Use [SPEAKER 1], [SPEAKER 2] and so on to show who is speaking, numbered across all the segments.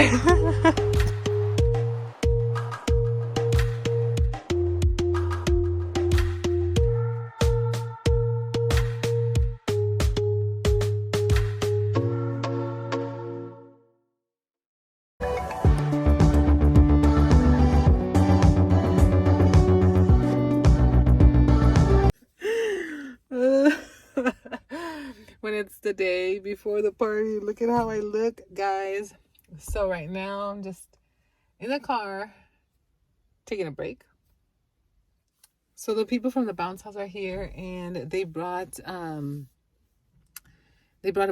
[SPEAKER 1] When it's the day before the party, look at how I look, guys. So right now I'm just in the car taking a break. So the people from the bounce house are here, and they brought a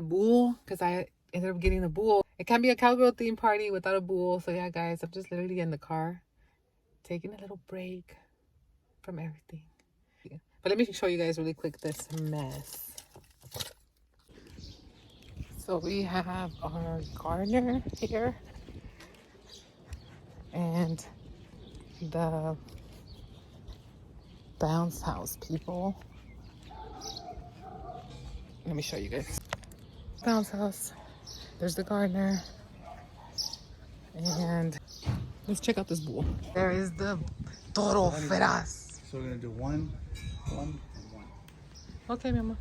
[SPEAKER 1] bull because I ended up getting a bull. It can't be a cowgirl theme party without a bull. So yeah, guys, I'm just literally in the car taking a little break from everything. But let me show you guys really quick this mess. So we have our gardener here and the bounce house people. Let me show you guys. Bounce house. There's the gardener. And let's check out this bull. There is the toro feraz.
[SPEAKER 2] So we're gonna do one, and one.
[SPEAKER 1] Okay, mama.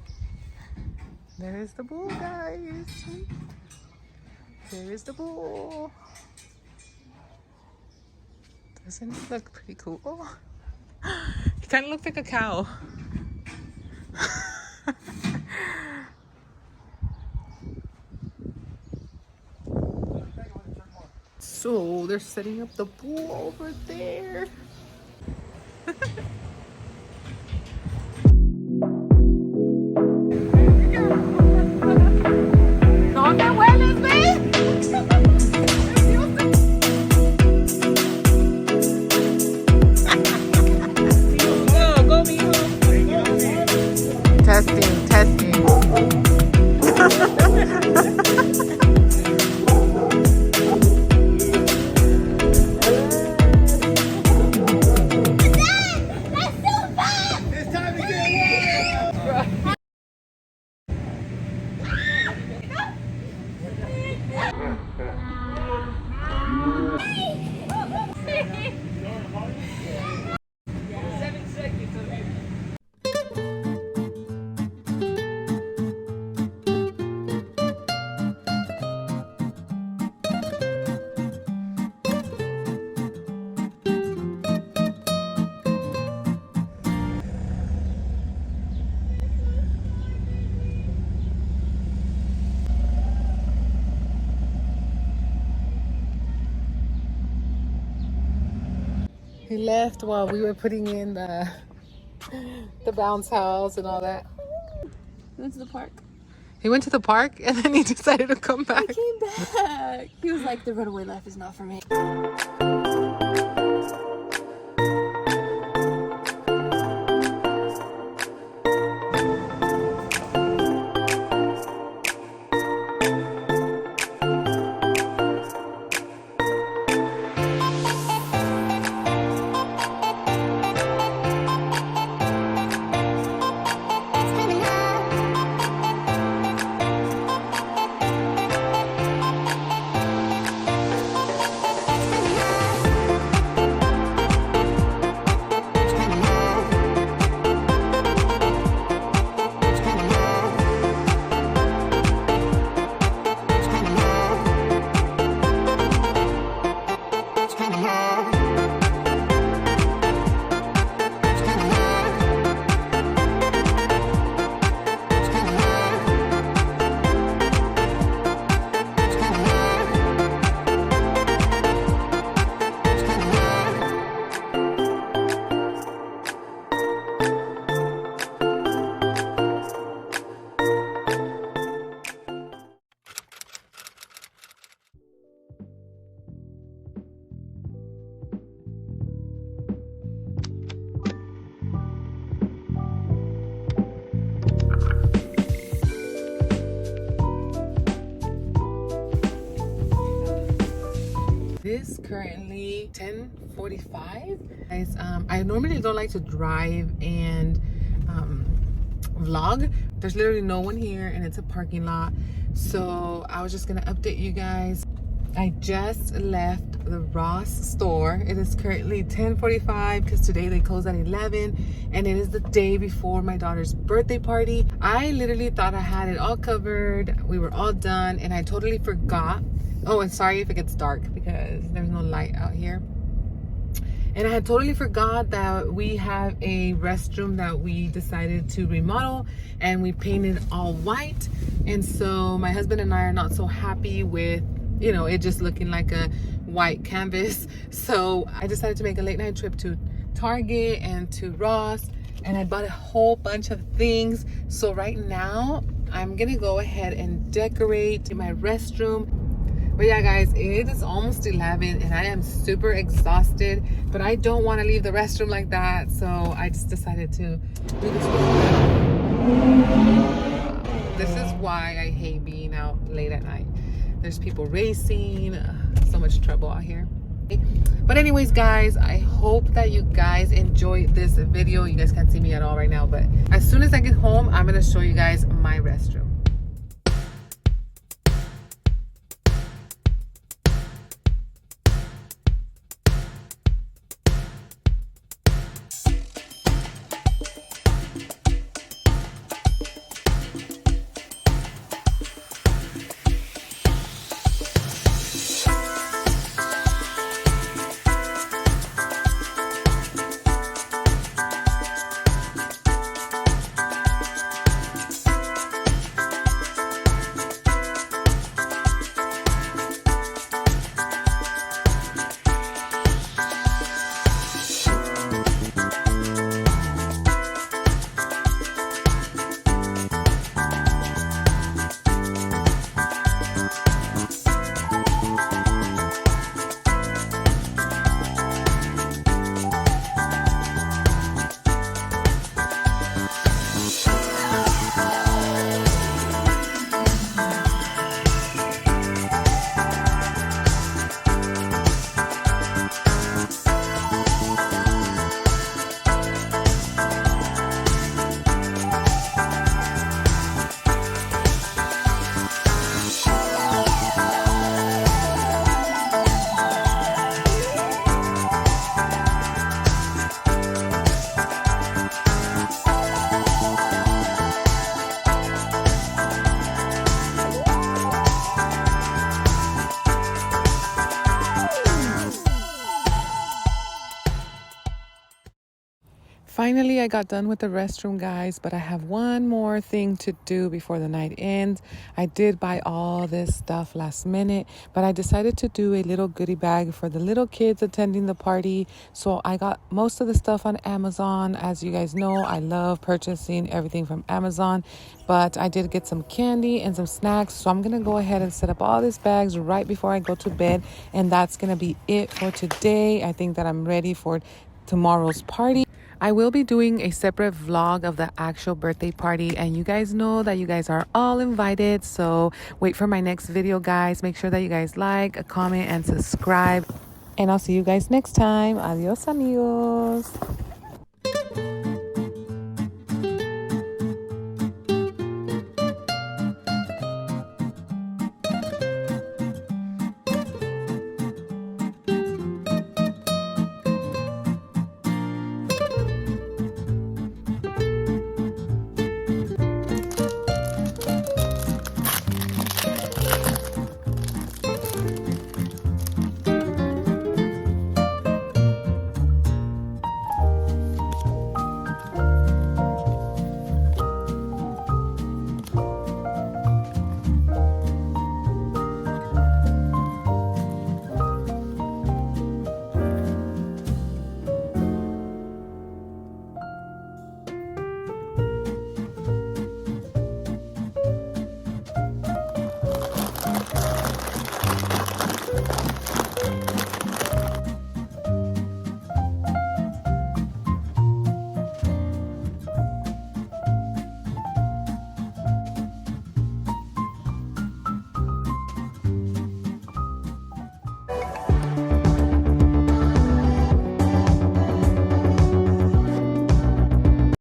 [SPEAKER 1] There is the bull, guys. There is the bull. Doesn't it look pretty cool? He kind of looks like a cow. So they're setting up the bull over there. ¿Dónde hueles, ve? Testing. He left while we were putting in the bounce house and all that.
[SPEAKER 3] He went to the park.
[SPEAKER 1] He went to the park and then he decided to come back.
[SPEAKER 3] He came back. He was like, the runaway life is not for me.
[SPEAKER 1] It is currently 10:45. Guys, I normally don't like to drive and vlog. There's literally no one here and it's a parking lot. So I was just gonna update you guys. I just left the Ross store. It is currently 10:45 because today they close at 11 and it is the day before my daughter's birthday party. I literally thought I had it all covered. We were all done and I totally forgot. Oh, and sorry if it gets dark because there's no light out here. And I had totally forgot that we have a restroom that we decided to remodel and we painted all white. And so my husband and I are not so happy with, you know, it just looking like a white canvas. So I decided to make a late night trip to Target and to Ross, and I bought a whole bunch of things. So right now I'm gonna go ahead and decorate my restroom. But yeah, guys, it is almost 11 and I am super exhausted, but I don't want to leave the restroom like that. So I just decided to do this. This is why I hate being out late at night. There's people racing, so much trouble out here. But anyways, guys, I hope that you guys enjoyed this video. You guys can't see me at all right now, but as soon as I get home, I'm going to show you guys my restroom. Finally, I got done with the restroom, guys, but I have one more thing to do before the night ends. I did buy all this stuff last minute, but I decided to do a little goodie bag for the little kids attending the party. So I got most of the stuff on Amazon. As you guys know, I love purchasing everything from Amazon, but I did get some candy and some snacks. So I'm going to go ahead and set up all these bags right before I go to bed. And that's going to be it for today. I think that I'm ready for tomorrow's party. I will be doing a separate vlog of the actual birthday party, and you guys know that you guys are all invited. So wait for my next video, guys. Make sure that you guys like, comment, and subscribe. And I'll see you guys next time. Adios, amigos.